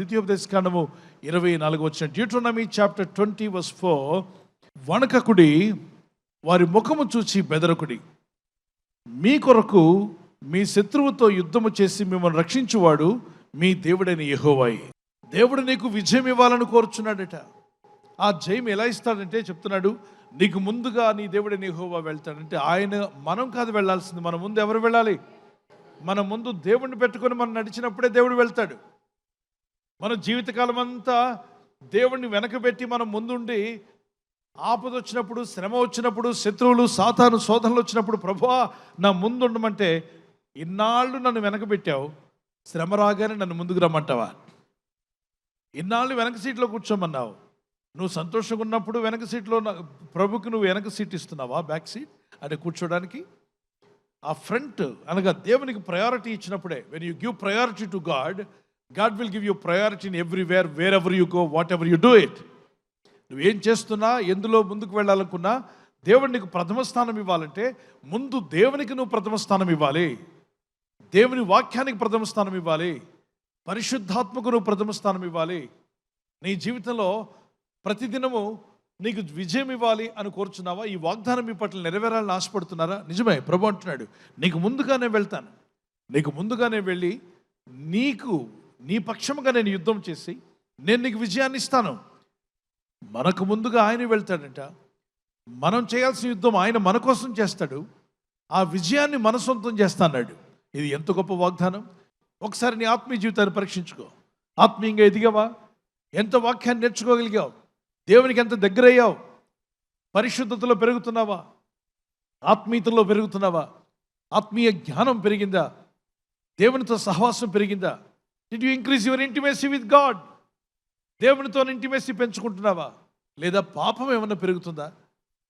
ద్వితీయోపదేశకాండము 24 డ్యూటోనమీ chapter 20:4. వణకకుడి, వారి ముఖము చూచి బెదరకుడి, మీ కొరకు మీ శత్రువుతో యుద్ధము చేసి మిమ్మల్ని రక్షించువాడు మీ దేవుడైన యెహోవాయే. దేవుడు నీకు విజయం ఇవ్వాలని కోరుచున్నాడట. ఆ జయం ఎలా ఇస్తాడంటే చెప్తున్నాడు, నీకు ముందుగా నీ దేవుడైన యెహోవా వెళ్తాడంటే ఆయన, మనం కాదు వెళ్ళాల్సింది. మన ముందు ఎవరు వెళ్ళాలి? మన ముందు దేవుడిని పెట్టుకొని మనం నడిచినప్పుడే దేవుడు వెళ్తాడు. మన జీవితకాలం అంతా దేవుడిని వెనకబెట్టి మనం ముందుండి ఆపద వచ్చినప్పుడు, శ్రమ వచ్చినప్పుడు, శత్రువులు సాతాను శోధనలు వచ్చినప్పుడు ప్రభువా నా ముందు ఉండమంటే, ఇన్నాళ్ళు నన్ను వెనకబెట్టావు, శ్రమ రాగానే నన్ను ముందుకు రమ్మంటావా? ఇన్నాళ్ళు వెనక సీట్లో కూర్చోమన్నావు, నువ్వు సంతోషంగా ఉన్నప్పుడు వెనక సీట్లో ప్రభుకి నువ్వు వెనక సీట్ ఇస్తున్నావా? బ్యాక్ సీట్ అంటే కూర్చోడానికి. ఆ ఫ్రంట్ అనగా దేవునికి ప్రయారిటీ ఇచ్చినప్పుడే, when you give priority to God, God will give you priority in everywhere, wherever you go, whatever you do it. నువ్వేం చేస్తున్నా, ఎందులో ముందుకు వెళ్ళాలనుకున్నా, దేవుడు నీకు ప్రథమ స్థానం ఇవ్వాలంటే ముందు దేవునికి నువ్వు ప్రథమ స్థానం ఇవ్వాలి, దేవుని వాక్యానికి ప్రథమ స్థానం ఇవ్వాలి, పరిశుద్ధాత్మకు నువ్వు ప్రథమ స్థానం ఇవ్వాలి. నీ జీవితంలో ప్రతిదినము నీకు విజయం ఇవ్వాలి అని కోరుచున్నావా? ఈ వాగ్దానం మీ పట్ల నెరవేరాలని ఆశపడుతున్నారా? నిజమే, ప్రభు అంటున్నాడు, నీకు ముందుగానే వెళ్తాను, నీకు ముందుగానే వెళ్ళి నీ పక్షముగా నేను యుద్ధం చేసి నేను నీకు విజయాన్ని ఇస్తాను. మనకు ముందుగా ఆయన వెళ్తాడంట. మనం చేయాల్సిన యుద్ధం ఆయన మన కోసం చేస్తాడు, ఆ విజయాన్ని మన సొంతం చేస్తాడు. ఇది ఎంత గొప్ప వాగ్దానం! ఒకసారి నీ ఆత్మీయ జీవితాన్ని పరీక్షించుకో. ఆత్మీయంగా ఎదిగావా? ఎంత వాక్యాన్ని నేర్చుకోగలిగావు? దేవునికి ఎంత దగ్గరయ్యావు? పరిశుద్ధతలో పెరుగుతున్నావా? ఆత్మీయతలో పెరుగుతున్నావా? ఆత్మీయ జ్ఞానం పెరిగిందా? దేవునితో సహవాసం పెరిగిందా? Did you increase your intimacy with God? దేవునితో ఇంటిమేసీ పెంచుకుంటున్నావా? లేదా పాపం ఏమైనా పెరుగుతుందా?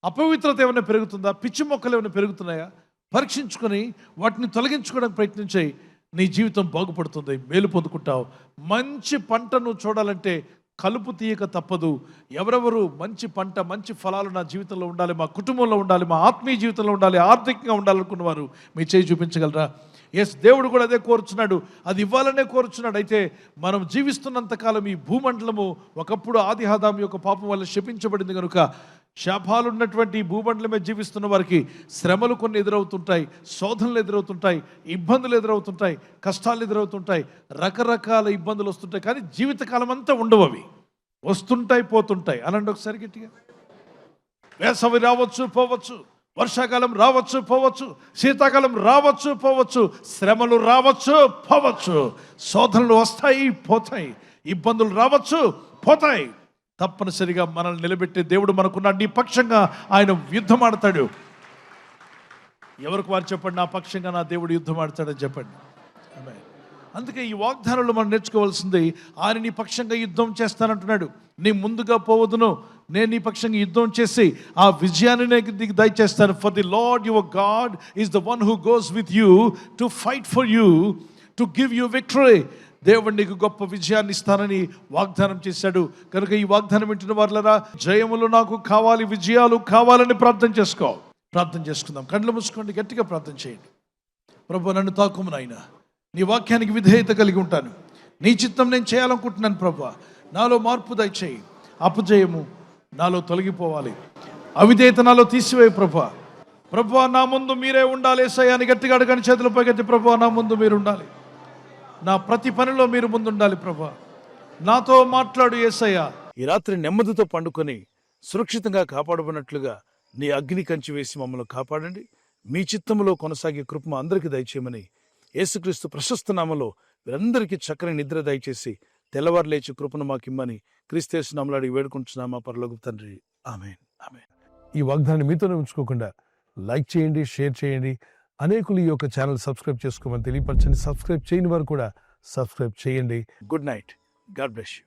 అపవిత్రత ఏమైనా పెరుగుతుందా? పిచ్చి మొక్కలు ఏమైనా పెరుగుతున్నాయా? పరీక్షించుకొని వాటిని తొలగించుకోవడానికి ప్రయత్నం చేయి. నీ జీవితం బాగుపడుతుంది, మేలు పొందుకుంటావు. మంచి పంట నువ్వు చూడాలంటే కలుపు తీయక తప్పదు. ఎవరెవరు మంచి పంట, మంచి ఫలాలు నా జీవితంలో ఉండాలి, మా కుటుంబంలో ఉండాలి, మా ఆత్మీయ జీవితంలో ఉండాలి, ఆర్థికంగా ఉండాలనుకున్నవారు మీ చేయి చూపించగలరా? ఎస్, దేవుడు కూడా అదే కోరుచున్నాడు, అది ఇవ్వాలనే కోరుచున్నాడు. అయితే మనం జీవిస్తున్నంతకాలం ఈ భూమండలము ఒకప్పుడు ఆది ఆదాము యొక్క పాపం వల్ల శపించబడింది కనుక, శాపాలు ఉన్నటువంటి ఈ భూమండలమే జీవిస్తున్న వారికి శ్రమలు కొన్ని ఎదురవుతుంటాయి, శోధనలు ఎదురవుతుంటాయి, ఇబ్బందులు ఎదురవుతుంటాయి, కష్టాలు ఎదురవుతుంటాయి, రకరకాల ఇబ్బందులు వస్తుంటాయి. కానీ జీవితకాలం అంతా ఉండవు, అవి వస్తుంటాయి, పోతుంటాయి. అనండి ఒకసారి గట్టిగా. వేసవి రావచ్చు, పోవచ్చు, వర్షాకాలం రావచ్చు, పోవచ్చు, శీతాకాలం రావచ్చు, పోవచ్చు, శ్రమలు రావచ్చు, పోవచ్చు, శోధనలు వస్తాయి, పోతాయి, ఇబ్బందులు రావచ్చు, పోతాయి. తప్పనిసరిగా మనల్ని నిలబెట్టే దేవుడు మనకున్న నీ పక్షంగా ఆయన యుద్ధం ఆడతాడు. ఎవరికి వారు చెప్పండి, నా పక్షంగా నా దేవుడు యుద్ధం ఆడతాడని చెప్పండి. అందుకే ఈ వాగ్దానంలో మనం నేర్చుకోవాల్సింది, ఆయన నీ పక్షంగా యుద్ధం చేస్తానంటున్నాడు. నీ ముందుగా పోవదును, నేను నీ పక్షంగా యుద్ధం చేసి ఆ విజయాన్ని నీకు దయచేస్తాను. For the Lord your God is the one who goes with you to fight for you, to give you victory. దేవుడు నీకు గొప్ప విజయాన్ని ఇస్తానని వాగ్దానం చేశాడు. కనుక ఈ వాగ్దానం వింటున్న వారులారా, జయములు నాకు కావాలి, విజయాలు కావాలని ప్రార్థన చేసుకుందాం. కళ్ళు మూసుకోండి, గట్టిగా ప్రార్థన చేయండి. ప్రభు, నన్ను తాకుము నాయనా, నీ వాక్యానికి విధేయత కలిగి ఉంటాను, నీ చిత్తం నేను చేయాలనుకుంటున్నాను. ప్రభు, నాలో మార్పు దయచేయి, అపజయము నాలో తొలగిపోవాలి, అవిధేయత నాలో తీసివేయి. ప్రభు నా ముందు మీరే ఉండాలి యేసయ్యా అని గట్టిగా అడగని, చేతుల పైకెత్తి, ప్రభు నా ముందు మీరు ఉండాలి, నా ప్రతి పనిలో మీరు ముందుండాలి. ప్రభా, నాతో మాట్లాడు యేసయ్యా. ఈ రాత్రి నెమ్మదితో పండుకొని సురక్షితంగా కాపాడబడినట్లుగా నీ అగ్ని కంచి వేసి మమ్మల్ని కాపాడండి. మీ చిత్తములో కొనసాగే కృప అందరికీ దయచేయమని యేసుక్రీస్తు ప్రశస్త నామములో వీరందరికీ చక్కని నిద్ర దయచేసి తెల్లవారు లేచి కృపను మాకిమ్మని క్రీస్తు నామములో అడిగి వేడుకుంటున్నామా పరలోకపు తండ్రి, ఆమేన్, ఆమేన్. ఈ వాగ్దానాన్ని మీతోనే ఉంచుకోకుండా లైక్ చేయండి, షేర్ చేయండి. అనేకులు ఈ యొక్క ఛానల్ సబ్స్క్రైబ్ చేసుకోమని తెలియపరచండి. సబ్స్క్రైబ్ చేయని వారు కూడా సబ్స్క్రైబ్ చేయండి. Good night. God bless you.